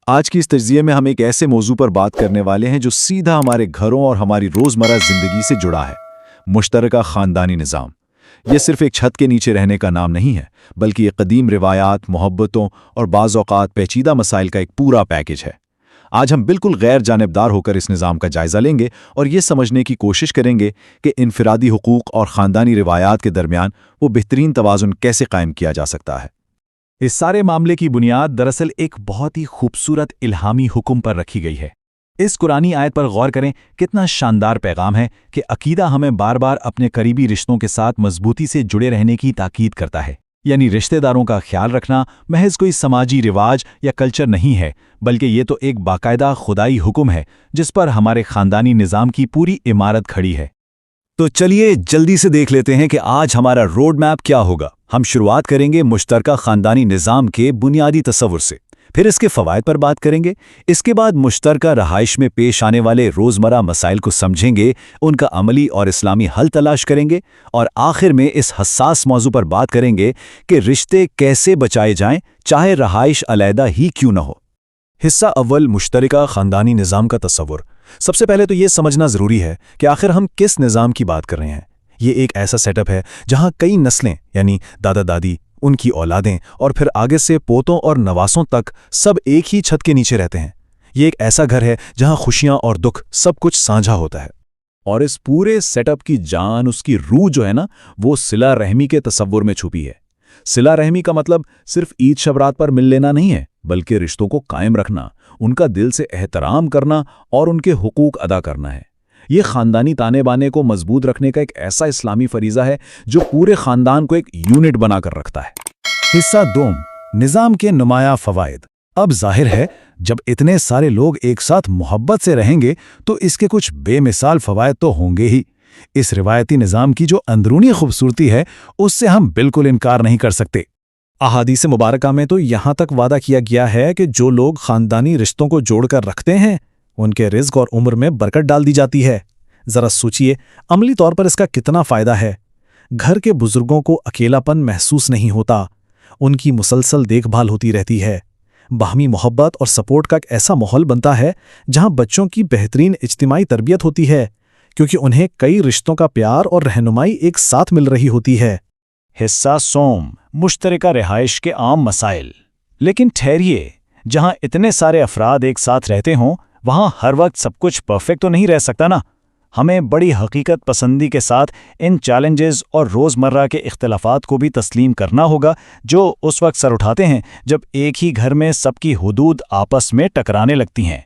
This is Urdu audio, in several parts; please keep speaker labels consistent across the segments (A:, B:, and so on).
A: آج کی اس تجزیے میں ہم ایک ایسے موضوع پر بات کرنے والے ہیں جو سیدھا ہمارے گھروں اور ہماری روزمرہ زندگی سے جڑا ہے: مشترکہ خاندانی نظام۔ یہ صرف ایک چھت کے نیچے رہنے کا نام نہیں ہے، بلکہ یہ قدیم روایات، محبتوں اور بعض اوقات پیچیدہ مسائل کا ایک پورا پیکج ہے۔ آج ہم بالکل غیر جانبدار ہو کر اس نظام کا جائزہ لیں گے اور یہ سمجھنے کی کوشش کریں گے کہ انفرادی حقوق اور خاندانی روایات کے درمیان وہ بہترین توازن کیسے قائم کیا جا سکتا ہے۔
B: اس سارے معاملے کی بنیاد دراصل ایک بہت ہی خوبصورت الہامی حکم پر رکھی گئی ہے۔ اس قرآنی آیت پر غور کریں، کتنا شاندار پیغام ہے کہ عقیدہ ہمیں بار بار اپنے قریبی رشتوں کے ساتھ مضبوطی سے جڑے رہنے کی تاکید کرتا ہے۔ یعنی رشتہ داروں کا خیال رکھنا محض کوئی سماجی رواج یا کلچر نہیں ہے، بلکہ یہ تو ایک باقاعدہ خدائی حکم ہے جس پر ہمارے خاندانی نظام کی پوری عمارت کھڑی ہے۔
A: تو چلیے جلدی سے دیکھ لیتے ہیں کہ آج ہمارا روڈ میپ کیا ہوگا۔ ہم شروعات کریں گے مشترکہ خاندانی نظام کے بنیادی تصور سے، پھر اس کے فوائد پر بات کریں گے، اس کے بعد مشترکہ رہائش میں پیش آنے والے روزمرہ مسائل کو سمجھیں گے، ان کا عملی اور اسلامی حل تلاش کریں گے، اور آخر میں اس حساس موضوع پر بات کریں گے کہ رشتے کیسے بچائے جائیں، چاہے رہائش علیحدہ ہی کیوں نہ ہو۔
B: حصہ اول: مشترکہ خاندانی نظام کا تصور۔ سب سے پہلے تو یہ سمجھنا ضروری ہے کہ آخر ہم کس نظام کی بات کر رہے ہیں۔ یہ ایک ایسا سیٹ اپ ہے جہاں کئی نسلیں، یعنی دادا دادی، ان کی اولادیں اور پھر آگے سے پوتوں اور نواسوں تک سب ایک ہی چھت کے نیچے رہتے ہیں۔ یہ ایک ایسا گھر ہے جہاں خوشیاں اور دکھ سب کچھ سانجھا ہوتا ہے۔ اور اس پورے سیٹ اپ کی جان، اس کی روح جو ہے نا، وہ صلہ رحمی کے تصور میں چھپی ہے۔ صلہ رحمی کا مطلب صرف عید شبرات پر مل لینا نہیں ہے، بلکہ رشتوں کو قائم رکھنا، ان کا دل سے احترام کرنا اور ان کے حقوق ادا کرنا ہے۔ یہ خاندانی تانے بانے کو مضبوط رکھنے کا ایک ایسا اسلامی فریضہ ہے جو پورے خاندان کو ایک یونٹ بنا کر رکھتا ہے۔
C: حصہ دوم: نظام کے نمایاں فوائد۔ اب ظاہر ہے جب اتنے سارے لوگ ایک ساتھ محبت سے رہیں گے تو اس کے کچھ بے مثال فوائد تو ہوں گے ہی۔ اس روایتی نظام کی جو اندرونی خوبصورتی ہے اس سے ہم بالکل انکار نہیں کر سکتے۔
B: احادیث مبارکہ میں تو یہاں تک وعدہ کیا گیا ہے کہ جو لوگ خاندانی رشتوں کو جوڑ کر رکھتے ہیں ان کے رزق اور عمر میں برکت ڈال دی جاتی ہے۔ ذرا سوچئے عملی طور پر اس کا کتنا فائدہ ہے۔ گھر کے بزرگوں کو اکیلا پن محسوس نہیں ہوتا، ان کی مسلسل دیکھ بھال ہوتی رہتی ہے۔ باہمی محبت اور سپورٹ کا ایک ایسا ماحول بنتا ہے جہاں بچوں کی بہترین اجتماعی تربیت ہوتی ہے، کیونکہ انہیں کئی رشتوں کا پیار اور رہنمائی ایک ساتھ مل رہی ہوتی ہے۔
C: حصہ سوم: مشترکہ رہائش کے عام مسائل۔ لیکن ٹھہریے، جہاں اتنے سارے افراد ایک ساتھ رہتے ہوں وہاں ہر وقت سب کچھ پرفیکٹ تو نہیں رہ سکتا نا۔ ہمیں بڑی حقیقت پسندی کے ساتھ ان چیلنجز اور روزمرہ کے اختلافات کو بھی تسلیم کرنا ہوگا جو اس وقت سر اٹھاتے ہیں جب ایک ہی گھر میں سب کی حدود آپس میں ٹکرانے لگتی ہیں۔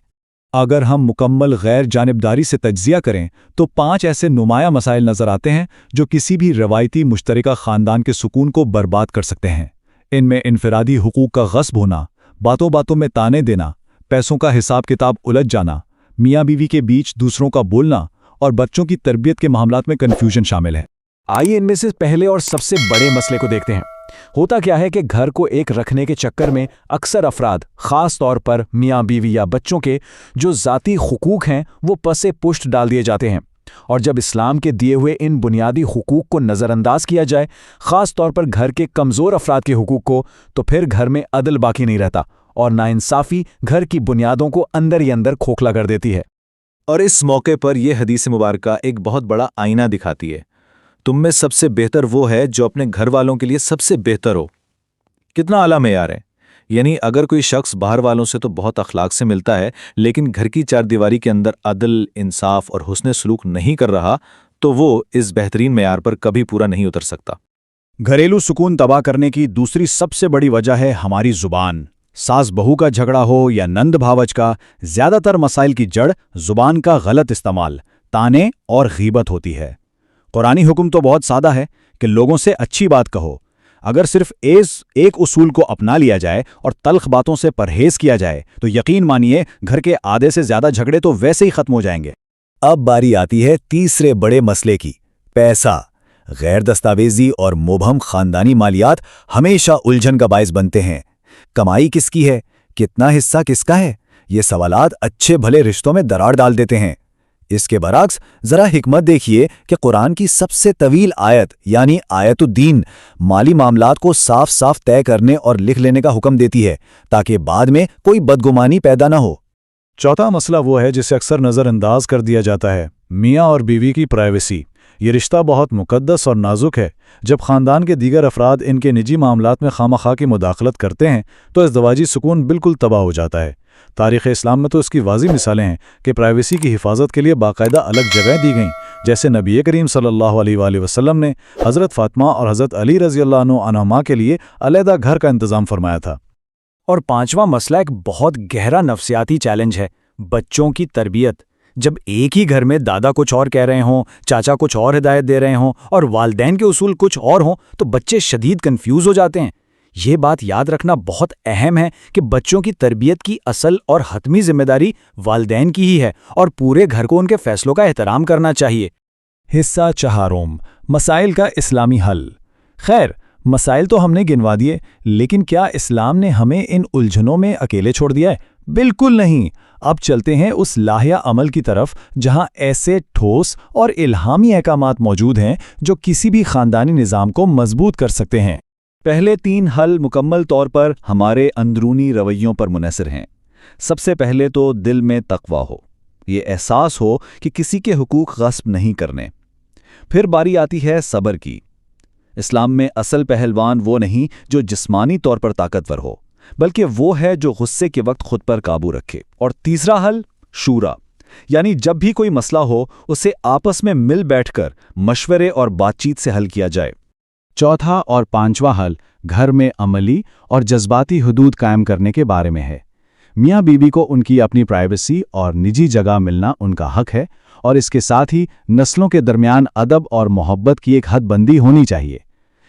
B: اگر ہم مکمل غیر جانبداری سے تجزیہ کریں تو 5 ایسے نمایاں مسائل نظر آتے ہیں جو کسی بھی روایتی مشترکہ خاندان کے سکون کو برباد کر سکتے ہیں۔ ان میں انفرادی حقوق کا غصب ہونا، باتوں باتوں میں تانے دینا، پیسوں کا حساب کتاب الجھ جانا، میاں بیوی کے بیچ دوسروں کا بولنا اور بچوں کی تربیت کے معاملات میں کنفیوژن شامل ہے۔
C: آئیے ان میں سے پہلے اور سب سے بڑے مسئلے کو دیکھتے ہیں۔ ہوتا کیا ہے کہ گھر کو ایک رکھنے کے چکر میں اکثر افراد، خاص طور پر میاں بیوی یا بچوں کے جو ذاتی حقوق ہیں وہ پس پشت ڈال دیے جاتے ہیں، اور جب اسلام کے دیے ہوئے ان بنیادی حقوق کو نظر انداز کیا جائے، خاص طور پر گھر کے کمزور افراد کے حقوق کو، تو پھر گھر میں عدل باقی نہیں رہتا اور ناانصافی گھر کی بنیادوں کو اندر ہی اندر کھوکھلا کر دیتی ہے۔
A: اور اس موقع پر یہ حدیث مبارکہ ایک بہت بڑا آئینہ دکھاتی ہے۔ تم میں سب سے بہتر وہ ہے جو اپنے گھر والوں کے لیے سب سے بہتر ہو۔ کتنا اعلیٰ معیار ہے! یعنی اگر کوئی شخص باہر والوں سے تو بہت اخلاق سے ملتا ہے لیکن گھر کی چار دیواری کے اندر عدل، انصاف اور حسن سلوک نہیں کر رہا تو وہ اس بہترین معیار پر کبھی پورا نہیں اتر سکتا۔
B: گھریلو سکون تباہ کرنے کی دوسری سب سے بڑی وجہ ہے ہماری زبان۔ ساس بہو کا جھگڑا ہو یا نند بھاوج کا، زیادہ تر مسائل کی جڑ زبان کا غلط استعمال، تانے اور غیبت ہوتی ہے۔ قرآنی حکم تو بہت سادہ ہے کہ لوگوں سے اچھی بات کہو۔ اگر صرف ایک اصول کو اپنا لیا جائے اور تلخ باتوں سے پرہیز کیا جائے تو یقین مانیے گھر کے آدھے سے زیادہ جھگڑے تو ویسے ہی ختم ہو جائیں گے۔
A: اب باری آتی ہے تیسرے بڑے مسئلے کی: پیسہ۔ غیر دستاویزی اور مبہم خاندانی مالیات ہمیشہ الجھن کا باعث بنتے ہیں۔ کمائی کس کی ہے؟ کتنا حصہ کس کا ہے؟ یہ سوالات اچھے بھلے رشتوں میں دراڑ ڈال دیتے ہیں۔
B: اس کے برعکس ذرا حکمت دیکھیے کہ قرآن کی سب سے طویل آیت یعنی آیت الدین مالی معاملات کو صاف صاف طے کرنے اور لکھ لینے کا حکم دیتی ہے تاکہ بعد میں کوئی بدگمانی پیدا نہ ہو۔
C: چوتھا مسئلہ وہ ہے جسے اکثر نظر انداز کر دیا جاتا ہے، میاں اور بیوی کی پرائیویسی۔ یہ رشتہ بہت مقدس اور نازک ہے۔ جب خاندان کے دیگر افراد ان کے نجی معاملات میں خواہ کی مداخلت کرتے ہیں تو ازدواجی سکون بالکل تباہ ہو جاتا ہے۔ تاریخ اسلام میں تو اس کی واضح مثالیں ہیں کہ پرائیویسی کی حفاظت کے لیے باقاعدہ الگ جگہیں دی گئیں، جیسے نبی کریم صلی اللہ علیہ وآلہ وسلم نے حضرت فاطمہ اور حضرت علی رضی اللہ عنہما کے لیے علیحدہ گھر کا انتظام فرمایا تھا۔
D: اور پانچواں مسئلہ ایک بہت گہرا نفسیاتی چیلنج ہے، بچوں کی تربیت۔ جب ایک ہی گھر میں دادا کچھ اور کہہ رہے ہوں، چاچا کچھ اور ہدایت دے رہے ہوں اور والدین کے اصول کچھ اور ہوں تو بچے شدید کنفیوز ہو جاتے ہیں۔ یہ بات یاد رکھنا بہت اہم ہے کہ بچوں کی تربیت کی اصل اور حتمی ذمہ داری والدین کی ہی ہے اور پورے گھر کو ان کے فیصلوں کا احترام کرنا چاہیے۔
C: حصہ چہارم، مسائل کا اسلامی حل۔ خیر، مسائل تو ہم نے گنوا دیے، لیکن کیا اسلام نے ہمیں ان الجھنوں میں اکیلے چھوڑ دیا ہے؟ بالکل نہیں۔ اب چلتے ہیں اس لاہیا عمل کی طرف جہاں ایسے ٹھوس اور الہامی احکامات موجود ہیں جو کسی بھی خاندانی نظام کو مضبوط کر سکتے ہیں۔
A: پہلے 3 حل مکمل طور پر ہمارے اندرونی رویوں پر منحصر ہیں۔ سب سے پہلے تو دل میں تقوی ہو، یہ احساس ہو کہ کسی کے حقوق غصب نہیں کرنے۔ پھر باری آتی ہے صبر کی۔ اسلام میں اصل پہلوان وہ نہیں جو جسمانی طور پر طاقتور ہو، بلکہ وہ ہے جو غصے کے وقت خود پر قابو رکھے۔ اور تیسرا حل شورا، یعنی جب بھی کوئی مسئلہ ہو اسے آپس میں مل بیٹھ کر مشورے اور بات چیت سے حل کیا جائے۔
C: چوتھا اور پانچواں حل گھر میں عملی اور جذباتی حدود قائم کرنے کے بارے میں ہے۔ میاں بیوی کو ان کی اپنی پرائیویسی اور نجی جگہ ملنا ان کا حق ہے، اور اس کے ساتھ ہی نسلوں کے درمیان ادب اور محبت کی ایک حد بندی ہونی چاہیے،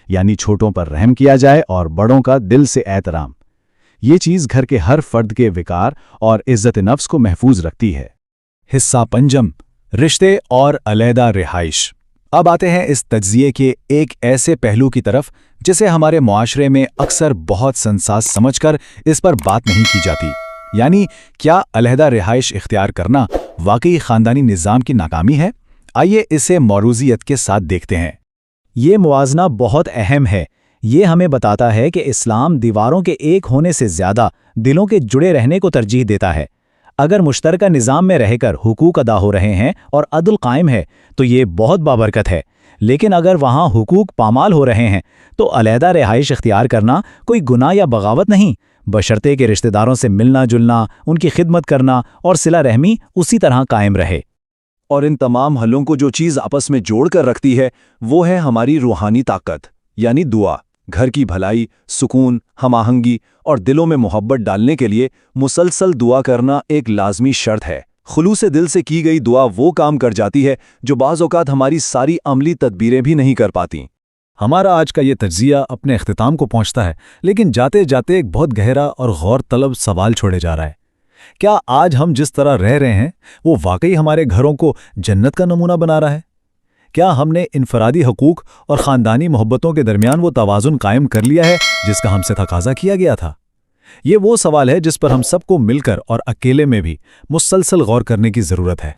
C: یعنی چھوٹوں پر رحم کیا جائے اور بڑوں کا دل سے احترام۔ یہ چیز گھر کے ہر فرد کے وقار اور عزت نفس کو محفوظ رکھتی ہے۔
B: حصہ پنجم، رشتے اور علیحدہ رہائش۔ اب آتے ہیں اس تجزیے کے ایک ایسے پہلو کی طرف جسے ہمارے معاشرے میں اکثر بہت سنساس سمجھ کر اس پر بات نہیں کی جاتی، یعنی کیا علیحدہ رہائش اختیار کرنا واقعی خاندانی نظام کی ناکامی ہے؟ آئیے اسے موروثیت کے ساتھ دیکھتے ہیں۔
D: یہ موازنہ بہت اہم ہے۔ یہ ہمیں بتاتا ہے کہ اسلام دیواروں کے ایک ہونے سے زیادہ دلوں کے جڑے رہنے کو ترجیح دیتا ہے۔ اگر مشترکہ نظام میں رہ کر حقوق ادا ہو رہے ہیں اور عدل قائم ہے تو یہ بہت بابرکت ہے، لیکن اگر وہاں حقوق پامال ہو رہے ہیں تو علیحدہ رہائش اختیار کرنا کوئی گناہ یا بغاوت نہیں، بشرطے کہ رشتہ داروں سے ملنا جلنا، ان کی خدمت کرنا اور صلہ رحمی اسی طرح قائم رہے۔
A: اور ان تمام حلوں کو جو چیز آپس میں جوڑ کر رکھتی ہے وہ ہے ہماری روحانی طاقت، یعنی دعا۔ گھر کی بھلائی، سکون، ہم آہنگی اور دلوں میں محبت ڈالنے کے لیے مسلسل دعا کرنا ایک لازمی شرط ہے۔ خلوص دل سے کی گئی دعا وہ کام کر جاتی ہے جو بعض اوقات ہماری ساری عملی تدبیریں بھی نہیں کر پاتی۔
B: ہمارا آج کا یہ تجزیہ اپنے اختتام کو پہنچتا ہے، لیکن جاتے جاتے ایک بہت گہرا اور غور طلب سوال چھوڑے جا رہا ہے۔ کیا آج ہم جس طرح رہ رہے ہیں وہ واقعی ہمارے گھروں کو جنت کا نمونہ بنا رہا ہے؟ کیا ہم نے انفرادی حقوق اور خاندانی محبتوں کے درمیان وہ توازن قائم کر لیا ہے جس کا ہم سے تقاضا کیا گیا تھا؟ یہ وہ سوال ہے جس پر ہم سب کو مل کر اور اکیلے میں بھی مسلسل غور کرنے کی ضرورت ہے۔